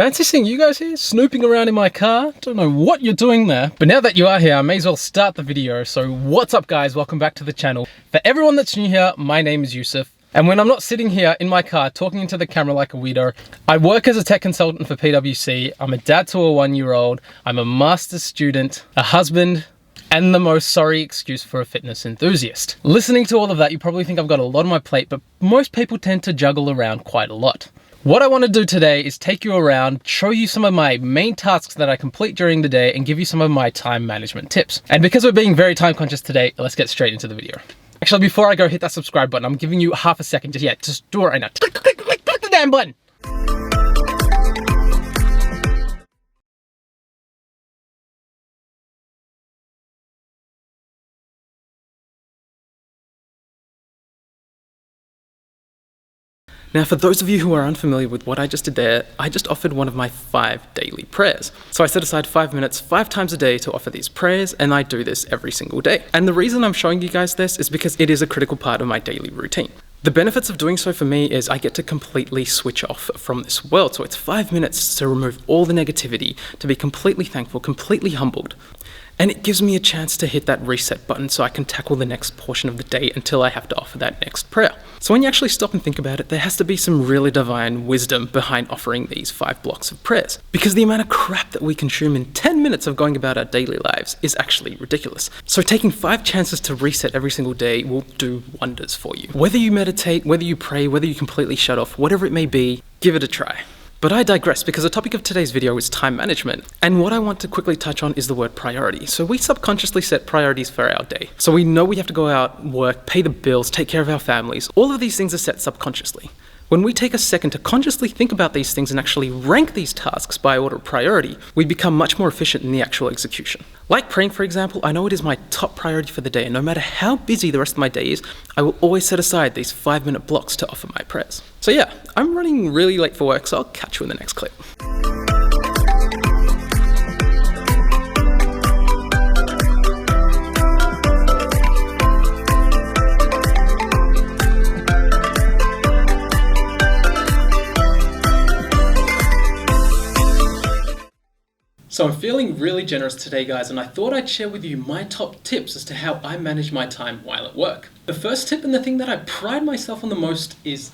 Fancy seeing you guys here, snooping around in my car. Don't know what you're doing there, but now that you are here, I may as well start the video. So what's up guys, welcome back to the channel. For everyone that's new here, my name is Yusuf. And when I'm not sitting here in my car talking into the camera like a weirdo, I work as a tech consultant for PwC. I'm a dad to a 1-year-old. I'm a master's student, a husband, and the most sorry excuse for a fitness enthusiast. Listening to all of that, you probably think I've got a lot on my plate, but most people tend to juggle around quite a lot. What I want to do today is take you around, show you some of my main tasks that I complete during the day, and give you some of my time management tips. And because we're being very time conscious today, let's get straight into the video. Actually, before I go, hit that subscribe button. I'm giving you half a second. Just do it right now. Click the damn button. Now, for those of you who are unfamiliar with what I just did there, I just offered one of my 5 daily prayers. So I set aside 5 minutes, 5 times a day to offer these prayers, and I do this every single day. And the reason I'm showing you guys this is because it is a critical part of my daily routine. The benefits of doing so for me is I get to completely switch off from this world. So it's 5 minutes to remove all the negativity, to be completely thankful, completely humbled. And it gives me a chance to hit that reset button so I can tackle the next portion of the day until I have to offer that next prayer. So when you actually stop and think about it, there has to be some really divine wisdom behind offering these 5 blocks of prayers. Because the amount of crap that we consume in 10 minutes of going about our daily lives is actually ridiculous. So taking 5 chances to reset every single day will do wonders for you. Whether you meditate, whether you pray, whether you completely shut off, whatever it may be, give it a try. But I digress, because the topic of today's video is time management. And what I want to quickly touch on is the word priority. So we subconsciously set priorities for our day. So we know we have to go out, work, pay the bills, take care of our families. All of these things are set subconsciously. When we take a second to consciously think about these things and actually rank these tasks by order of priority, we become much more efficient in the actual execution. Like praying, for example, I know it is my top priority for the day, and no matter how busy the rest of my day is, I will always set aside these 5-minute blocks to offer my prayers. So yeah, I'm running really late for work, so I'll catch you in the next clip. So I'm feeling really generous today, guys, and I thought I'd share with you my top tips as to how I manage my time while at work. The first tip, and the thing that I pride myself on the most, is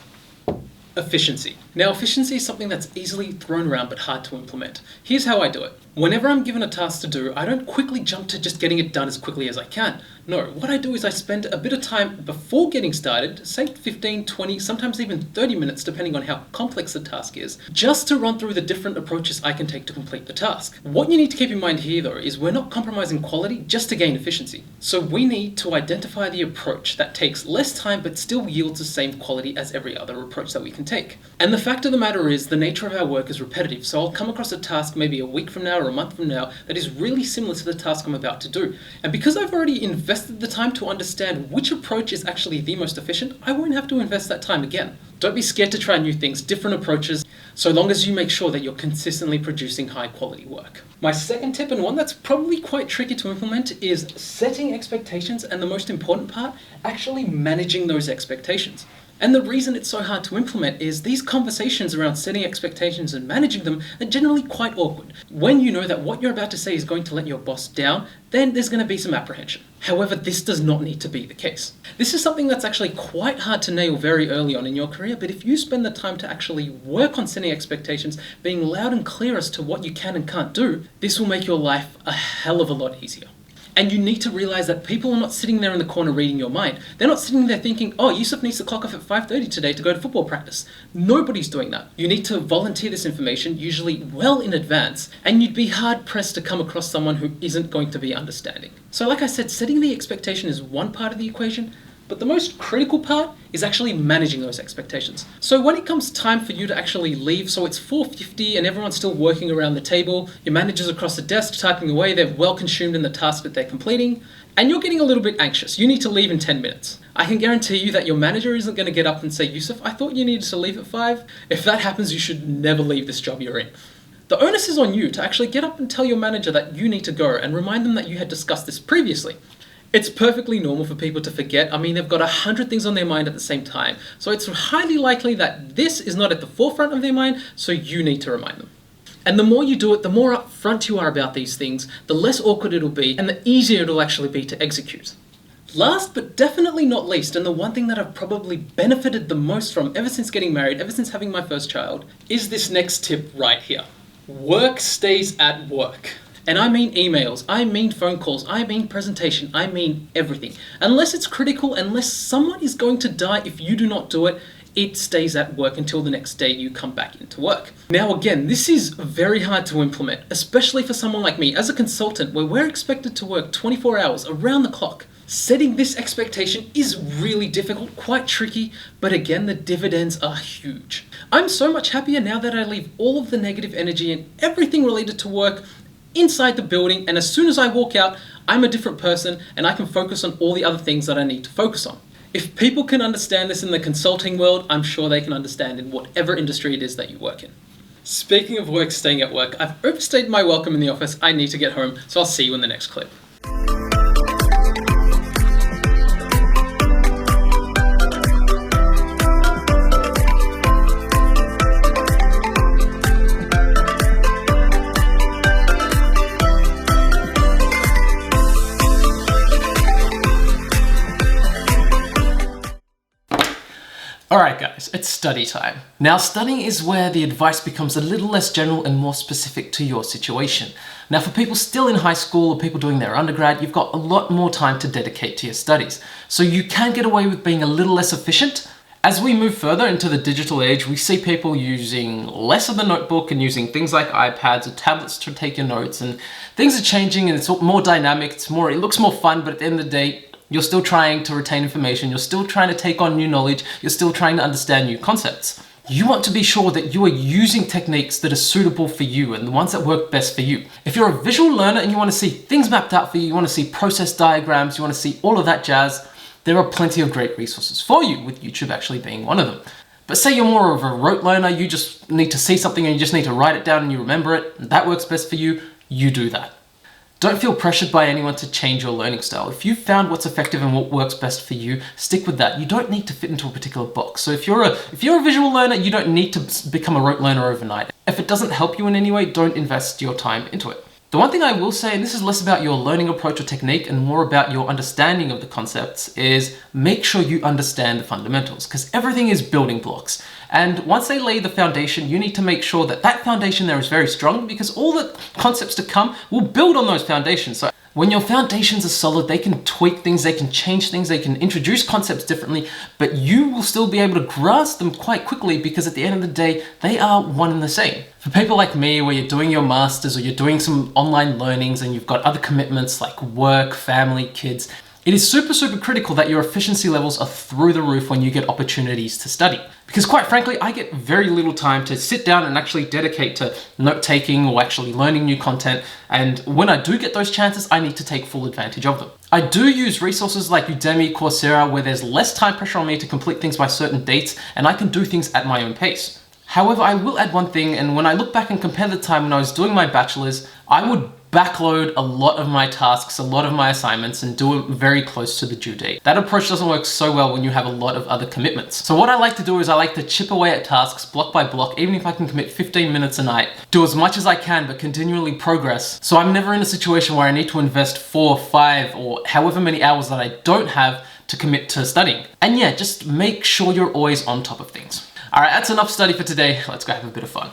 efficiency. Now, efficiency is something that's easily thrown around but hard to implement. Here's how I do it. Whenever I'm given a task to do, I don't quickly jump to just getting it done as quickly as I can. No, what I do is I spend a bit of time before getting started, say 15, 20, sometimes even 30 minutes, depending on how complex the task is, just to run through the different approaches I can take to complete the task. What you need to keep in mind here, though, is we're not compromising quality just to gain efficiency. So we need to identify the approach that takes less time but still yields the same quality as every other approach that we can take. And the fact of the matter is, the nature of our work is repetitive, so I'll come across a task maybe a week from now or a month from now that is really similar to the task I'm about to do. And because I've already invested the time to understand which approach is actually the most efficient, I won't have to invest that time again. Don't be scared to try new things, different approaches, so long as you make sure that you're consistently producing high quality work. My second tip, and one that's probably quite tricky to implement, is setting expectations, and the most important part, actually managing those expectations. And the reason it's so hard to implement is these conversations around setting expectations and managing them are generally quite awkward. When you know that what you're about to say is going to let your boss down, then there's going to be some apprehension. However, this does not need to be the case. This is something that's actually quite hard to nail very early on in your career, but if you spend the time to actually work on setting expectations, being loud and clear as to what you can and can't do, this will make your life a hell of a lot easier. And you need to realize that people are not sitting there in the corner reading your mind. They're not sitting there thinking, oh, Yusuf needs to clock off at 5:30 today to go to football practice. Nobody's doing that. You need to volunteer this information, usually well in advance, and you'd be hard pressed to come across someone who isn't going to be understanding. So like I said, setting the expectation is one part of the equation, but the most critical part is actually managing those expectations. So when it comes time for you to actually leave, so it's 4:50 and everyone's still working around the table, your manager's across the desk typing away, they're well consumed in the task that they're completing, and you're getting a little bit anxious. You need to leave in 10 minutes. I can guarantee you that your manager isn't going to get up and say, Yusuf, I thought you needed to leave at 5. If that happens, you should never leave this job you're in. The onus is on you to actually get up and tell your manager that you need to go and remind them that you had discussed this previously. It's perfectly normal for people to forget. I mean, they've got 100 things on their mind at the same time. So it's highly likely that this is not at the forefront of their mind, so you need to remind them. And the more you do it, the more upfront you are about these things, the less awkward it'll be, and the easier it'll actually be to execute. Last but definitely not least, and the one thing that I've probably benefited the most from ever since getting married, ever since having my first child, is this next tip right here. Work stays at work. And I mean emails, I mean phone calls, I mean presentation, I mean everything. Unless it's critical, unless someone is going to die if you do not do it, it stays at work until the next day you come back into work. Now again, this is very hard to implement, especially for someone like me as a consultant where we're expected to work 24 hours around the clock. Setting this expectation is really difficult, quite tricky, but again, the dividends are huge. I'm so much happier now that I leave all of the negative energy and everything related to work inside the building, and as soon as I walk out, I'm a different person and I can focus on all the other things that I need to focus on. If people can understand this in the consulting world, I'm sure they can understand in whatever industry it is that you work in. Speaking of work staying at work, I've overstayed my welcome in the office. I need to get home, so I'll see you in the next clip. Alright guys, it's study time. Now studying is where the advice becomes a little less general and more specific to your situation. Now for people still in high school or people doing their undergrad, you've got a lot more time to dedicate to your studies. So you can get away with being a little less efficient. As we move further into the digital age, we see people using less of the notebook and using things like iPads or tablets to take your notes, and things are changing and it's more dynamic, it looks more fun, but at the end of the day, you're still trying to retain information, you're still trying to take on new knowledge, you're still trying to understand new concepts. You want to be sure that you are using techniques that are suitable for you and the ones that work best for you. If you're a visual learner and you want to see things mapped out for you, you want to see process diagrams, you want to see all of that jazz, there are plenty of great resources for you, with YouTube actually being one of them. But say you're more of a rote learner, you just need to see something and you just need to write it down and you remember it, and that works best for you, you do that. Don't feel pressured by anyone to change your learning style. If you've found what's effective and what works best for you, stick with that. You don't need to fit into a particular box. So if you're a visual learner, you don't need to become a rote learner overnight. If it doesn't help you in any way, don't invest your time into it. The one thing I will say, and this is less about your learning approach or technique and more about your understanding of the concepts, is make sure you understand the fundamentals, because everything is building blocks. And once they lay the foundation, you need to make sure that that foundation there is very strong, because all the concepts to come will build on those foundations. So when your foundations are solid, they can tweak things, they can change things, they can introduce concepts differently, but you will still be able to grasp them quite quickly, because at the end of the day, they are one and the same. For people like me, where you're doing your masters or you're doing some online learnings and you've got other commitments like work, family, kids, it is super critical that your efficiency levels are through the roof when you get opportunities to study. Because quite frankly, I get very little time to sit down and actually dedicate to note-taking or actually learning new content. And when I do get those chances, I need to take full advantage of them. I do use resources like Udemy, Coursera, where there's less time pressure on me to complete things by certain dates, and I can do things at my own pace. However, I will add one thing, and when I look back and compare the time when I was doing my bachelor's, I would backload a lot of my tasks, a lot of my assignments, and do it very close to the due date. That approach doesn't work so well when you have a lot of other commitments. So what I like to do is I like to chip away at tasks block by block, even if I can commit 15 minutes a night, do as much as I can, but continually progress. So I'm never in a situation where I need to invest 4, 5, or however many hours that I don't have to commit to studying. And yeah, just make sure you're always on top of things. All right, that's enough study for today. Let's go have a bit of fun.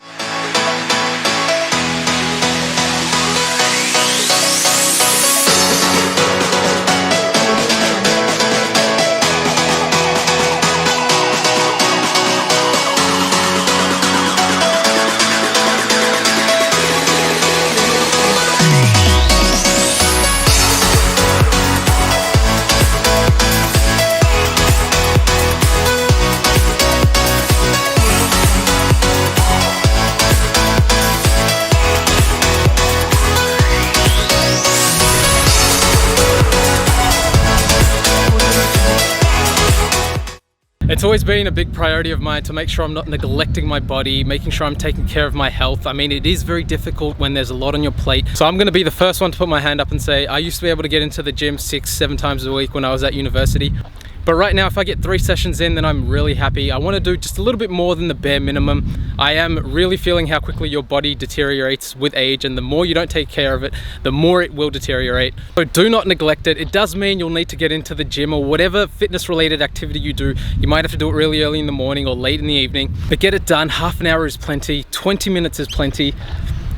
It's always been a big priority of mine to make sure I'm not neglecting my body, making sure I'm taking care of my health. I mean, it is very difficult when there's a lot on your plate. So I'm gonna be the first one to put my hand up and say, I used to be able to get into the gym 6, 7 times a week when I was at university. But right now, if I get 3 sessions in, then I'm really happy. I want to do just a little bit more than the bare minimum. I am really feeling how quickly your body deteriorates with age, and the more you don't take care of it, the more it will deteriorate. So do not neglect it. It does mean you'll need to get into the gym or whatever fitness related activity you do. You might have to do it really early in the morning or late in the evening, but get it done. Half an hour is plenty, 20 minutes is plenty.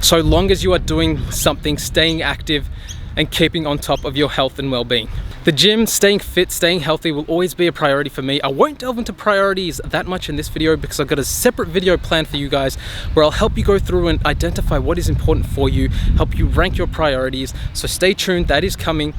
So long as you are doing something, staying active and keeping on top of your health and well-being. The gym, staying fit, staying healthy will always be a priority for me. I won't delve into priorities that much in this video because I've got a separate video planned for you guys where I'll help you go through and identify what is important for you, help you rank your priorities. So stay tuned, that is coming.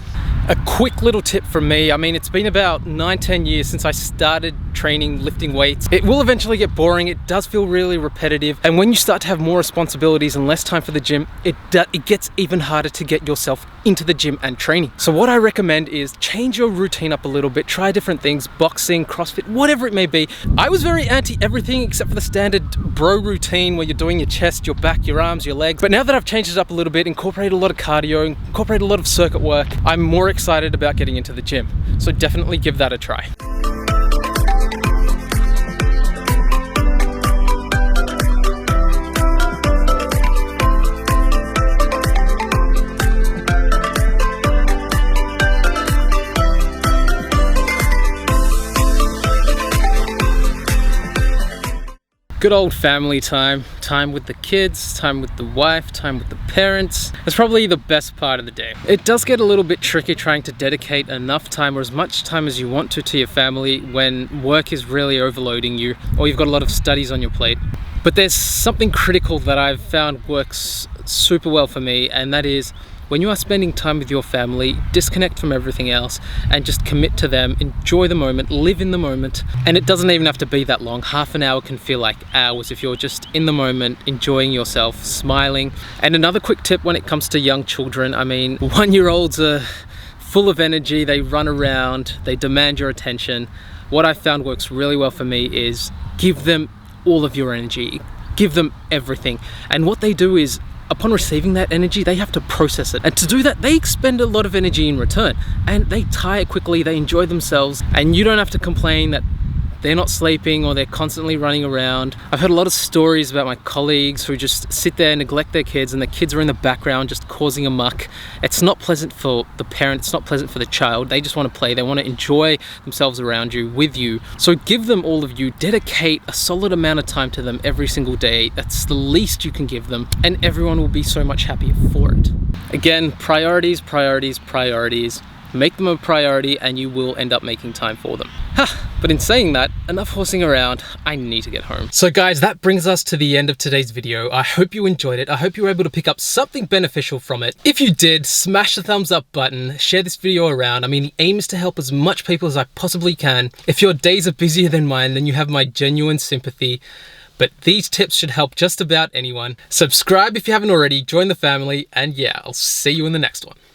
A quick little tip from me. I mean, it's been about 9-10 years since I started training, lifting weights. It will eventually get boring. It does feel really repetitive. And when you start to have more responsibilities and less time for the gym, it gets even harder to get yourself into the gym and training. So what I recommend is change your routine up a little bit, try different things, boxing, CrossFit, whatever it may be. I was very anti everything except for the standard bro routine where you're doing your chest, your back, your arms, your legs. But now that I've changed it up a little bit, incorporated a lot of cardio, incorporated a lot of circuit work, I'm more excited about getting into the gym. So definitely give that a try. Good old family time, time with the kids, time with the wife, time with the parents. It's probably the best part of the day. It does get a little bit tricky trying to dedicate enough time or as much time as you want to your family when work is really overloading you or you've got a lot of studies on your plate. But there's something critical that I've found works super well for me, and that is when you are spending time with your family, disconnect from everything else and just commit to them, enjoy the moment, live in the moment. And it doesn't even have to be that long. Half an hour can feel like hours if you're just in the moment, enjoying yourself, smiling. And another quick tip when it comes to young children, I mean, 1-year-olds are full of energy, they run around, they demand your attention. What I've found works really well for me is give them all of your energy, give them everything. And what they do is, upon receiving that energy, they have to process it. And to do that, they expend a lot of energy in return. And they tire quickly, they enjoy themselves, and you don't have to complain that they're not sleeping or they're constantly running around. I've heard a lot of stories about my colleagues who just sit there and neglect their kids, and the kids are in the background just causing a muck. It's not pleasant for the parent, it's not pleasant for the child. They just want to play, they want to enjoy themselves around you, with you. So give them all of you, dedicate a solid amount of time to them every single day. That's the least you can give them, and everyone will be so much happier for it. Again, priorities, priorities, priorities. Make them a priority and you will end up making time for them. But in saying that, enough horsing around, I need to get home. So guys, that brings us to the end of today's video. I hope you enjoyed it. I hope you were able to pick up something beneficial from it. If you did, smash the thumbs up button, share this video around. I mean, the aim is to help as much people as I possibly can. If your days are busier than mine, then you have my genuine sympathy. But these tips should help just about anyone. Subscribe if you haven't already, join the family, and yeah, I'll see you in the next one.